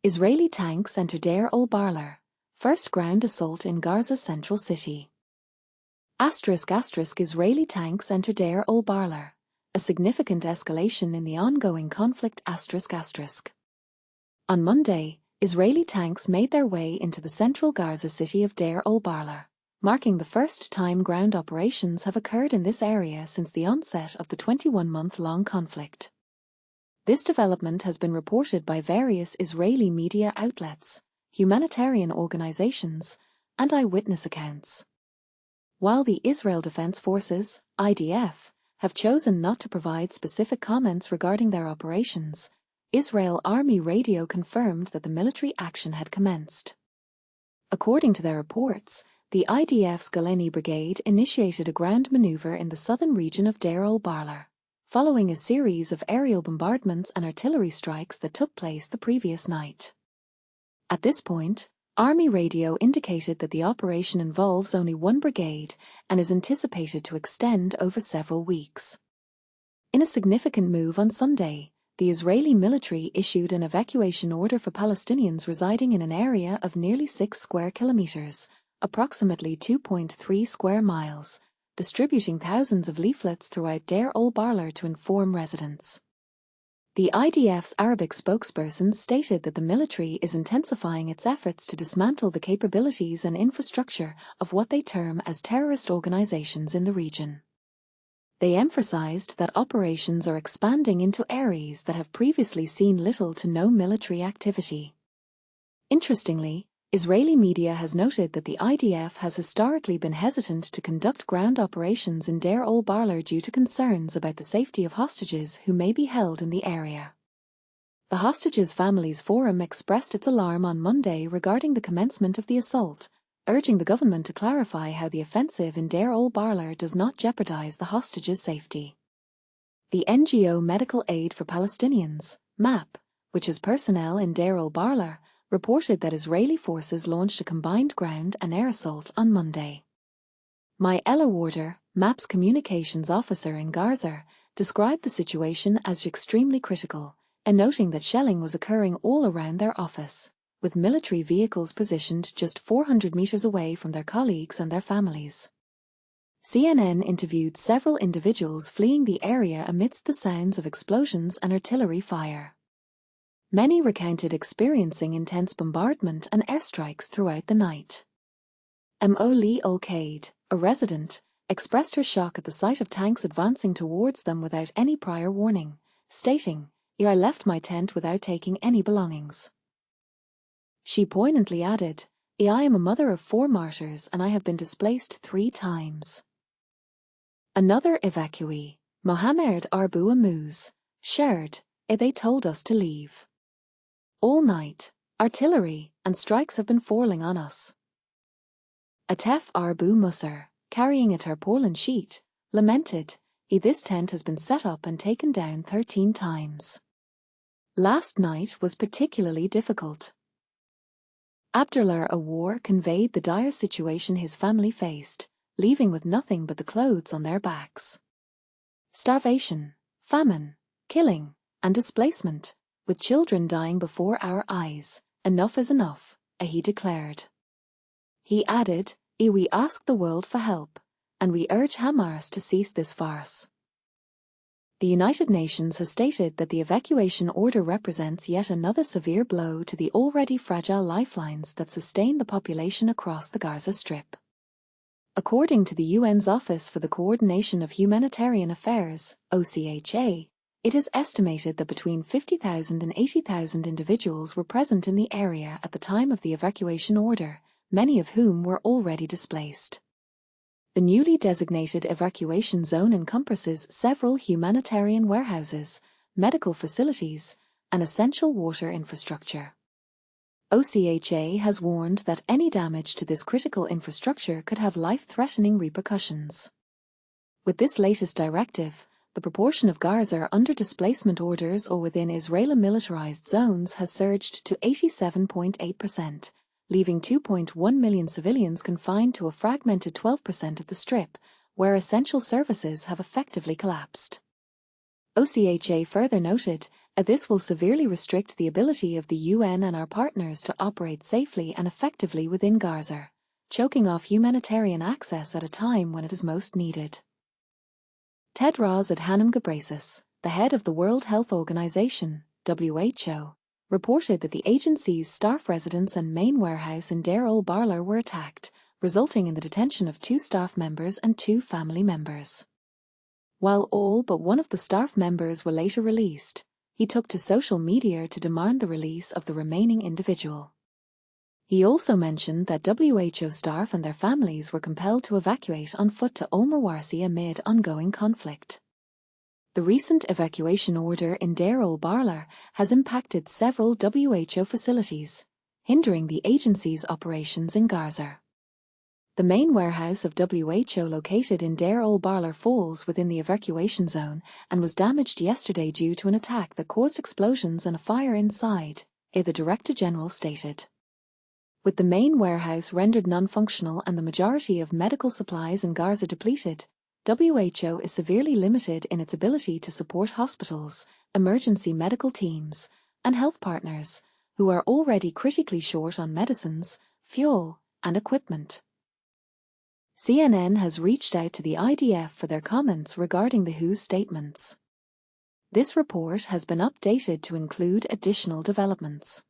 Israeli tanks enter Deir al-Balah, first ground assault in Gaza's central city. Israeli tanks enter Deir al-Balah, a significant escalation in the ongoing conflict. On Monday, Israeli tanks made their way into the central Gaza city of Deir al-Balah, marking the first time ground operations have occurred in this area since the onset of the 21-month-long conflict. This development has been reported by various Israeli media outlets, humanitarian organizations, and eyewitness accounts. While the Israel Defense Forces, IDF, have chosen not to provide specific comments regarding their operations, Israel Army Radio confirmed that the military action had commenced. According to their reports, the IDF's Golani Brigade initiated a ground maneuver in the southern region of Deir al-Balah, following a series of aerial bombardments and artillery strikes that took place the previous night. At this point, Army Radio indicated that the operation involves only one brigade and is anticipated to extend over several weeks. In a significant move on Sunday, the Israeli military issued an evacuation order for Palestinians residing in an area of nearly 6 square kilometers, approximately 2.3 square miles, distributing thousands of leaflets throughout Deir al-Balah to inform residents. The IDF's Arabic spokesperson stated that the military is intensifying its efforts to dismantle the capabilities and infrastructure of what they term as terrorist organizations in the region. They emphasized that operations are expanding into areas that have previously seen little to no military activity. Interestingly, Israeli media has noted that the IDF has historically been hesitant to conduct ground operations in Deir al-Balah due to concerns about the safety of hostages who may be held in the area. The Hostages Families Forum expressed its alarm on Monday regarding the commencement of the assault, urging the government to clarify how the offensive in Deir al-Balah does not jeopardize the hostages' safety. The NGO Medical Aid for Palestinians, MAP, which has personnel in Deir al-Balah, reported that Israeli forces launched a combined ground and air assault on Monday. Ella Warder, MAP's communications officer in Gaza, described the situation as extremely critical, and noting that shelling was occurring all around their office, with military vehicles positioned just 400 meters away from their colleagues and their families. CNN interviewed several individuals fleeing the area amidst the sounds of explosions and artillery fire. Many recounted experiencing intense bombardment and airstrikes throughout the night. Lee Olcade, a resident, expressed her shock at the sight of tanks advancing towards them without any prior warning, stating, "I left my tent without taking any belongings." She poignantly added, "I am a mother of 4 martyrs and I have been displaced 3 times." Another evacuee, Mohamed Arbu Amuz, shared, "They told us to leave. All night, artillery and strikes have been falling on us." Atef Arbu Musser, carrying a tarpaulin sheet, lamented, "This tent has been set up and taken down 13 times. Last night was particularly difficult." Abdullah Awar conveyed the dire situation his family faced, leaving with nothing but the clothes on their backs. "Starvation, famine, killing, and displacement, with children dying before our eyes, enough is enough," he declared. He added, "We ask the world for help, and we urge Hamas to cease this farce." The United Nations has stated that the evacuation order represents yet another severe blow to the already fragile lifelines that sustain the population across the Gaza Strip. According to the UN's Office for the Coordination of Humanitarian Affairs, OCHA, it is estimated that between 50,000 and 80,000 individuals were present in the area at the time of the evacuation order, many of whom were already displaced. The newly designated evacuation zone encompasses several humanitarian warehouses, medical facilities, and essential water infrastructure. OCHA has warned that any damage to this critical infrastructure could have life-threatening repercussions. With this latest directive, the proportion of Gaza under displacement orders or within Israeli militarized zones has surged to 87.8%, leaving 2.1 million civilians confined to a fragmented 12% of the Strip, where essential services have effectively collapsed. OCHA further noted, This will severely restrict the ability of the UN and our partners to operate safely and effectively within Gaza, choking off humanitarian access at a time when it is most needed. Tedros Adhanom Ghebreyesus, the head of the World Health Organization, WHO, reported that the agency's staff residence and main warehouse in Deir al-Balah were attacked, resulting in the detention of 2 staff members and 2 family members. While all but one of the staff members were later released, he took to social media to demand the release of the remaining individual. He also mentioned that WHO staff and their families were compelled to evacuate on foot to Al-Mawarsi amid ongoing conflict. The recent evacuation order in Deir al-Balah has impacted several WHO facilities, hindering the agency's operations in Gaza. The main warehouse of WHO located in Deir al-Balah falls within the evacuation zone and was damaged yesterday due to an attack that caused explosions and a fire inside, the Director General stated. With the main warehouse rendered non-functional and the majority of medical supplies in Gaza depleted, WHO is severely limited in its ability to support hospitals, emergency medical teams, and health partners, who are already critically short on medicines, fuel, and equipment. CNN has reached out to the IDF for their comments regarding the WHO's statements. This report has been updated to include additional developments.